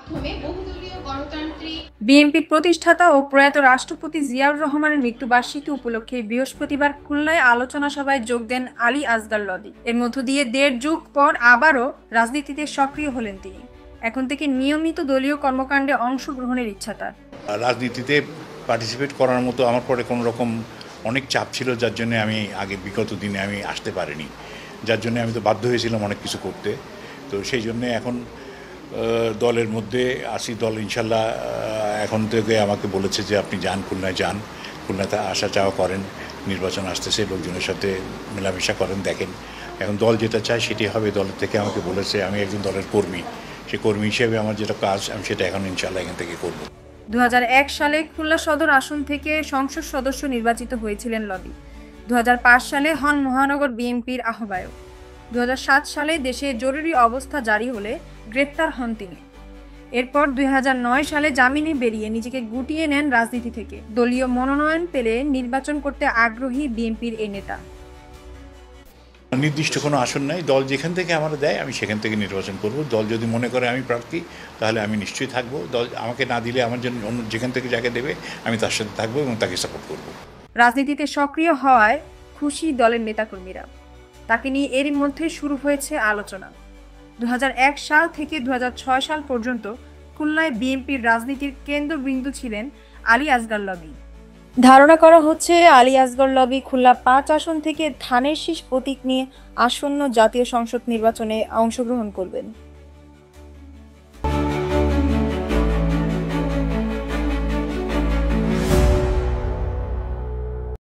মাধ্যমে বহুদলীয় গণতান্ত্রিক বিএনপির প্রতিষ্ঠাতা ও প্রয়াত রাষ্ট্রপতি জিয়াউর রহমানের মৃত্যুবার্ষিকী উপলক্ষে বৃহস্পতিবার খুলনায় আলোচনা সভায় যোগ দেন আলী আসগার লদি। এর মধ্য দিয়ে ১.৫ যুগ পর আবারও রাজনীতিতে সক্রিয় হলেন তিনি। এখন থেকে নিয়মিত দলীয় কর্মকাণ্ডে অংশগ্রহণের ইচ্ছা তার। রাজনীতিতে পার্টিসিপেট করার মতো আমার পরে কোনো রকম অনেক চাপ ছিল, যার জন্য আমি আগে বিগত দিনে আমি আসতে পারিনি, যার জন্য আমি তো বাধ্য হয়েছিলাম অনেক কিছু করতে। তো সেই জন্যে এখন দলের মধ্যে আসি। দল ইনশাল্লাহ এখন থেকে আমাকে বলেছে যে আপনি যান, খুলনায় যান, খুলনাতে আসা যাওয়া করেন, নির্বাচন আসতেছে, লোকজনের সাথে মেলামেশা করেন, দেখেন। এখন দল যেটা চায় সেটি হবে। দলের থেকে আমাকে বলেছে, আমি একজন দলের কর্মী, সে কর্মী হিসেবে আমার যেটা কাজ আমি সেটা এখন ইনশাল্লাহ এখান থেকে করব। ২০০১ সালে খুলনা সদর আসন থেকে সংসদ সদস্য নির্বাচিত হয়েছিলেন লদি। ২০০৫ সালে হন মহানগর বিএনপির আহ্বায়ক। ২০০৭ সালে দেশে জরুরি অবস্থা জারি হলে গ্রেপ্তার হন তিনি। এরপর ২০০৯ সালে জামিনে বেরিয়ে নিজেকে গুটিয়ে নেন রাজনীতি থেকে। দলীয় মনোনয়ন পেলে নির্বাচন করতে আগ্রহী বিএনপির এই নেতা। নির্দিষ্ট কোনো আসন নাই, দল যেখান থেকে আমার দেয় আমি সেখান থেকে নির্বাচন করব। দল যদি মনে করে আমি প্রার্থী, তাহলে আমি নিশ্চয়ই থাকবো। দল আমাকে না দিলে আমার জন্য অন্য যেখান থেকে যাকে দেবে আমি তার সাথে থাকবো এবং তাকে সাপোর্ট করব। রাজনীতিতে সক্রিয় হওয়ায় খুশি দলের নেতাকর্মীরা। তাকে নিয়ে এরই মধ্যে শুরু হয়েছে আলোচনা। ২০০১ সাল থেকে ২০০৬ সাল পর্যন্ত খুলনায় বিএনপির রাজনীতির কেন্দ্রবিন্দু ছিলেন আলী আসগার লবি। ধারণা করা হচ্ছে আলী আসগর লবি খুলনা ৫ আসন থেকে ধানের শীষ প্রতীক নিয়ে আসন্ন জাতীয় সংসদ নির্বাচনে অংশগ্রহণ করবেন।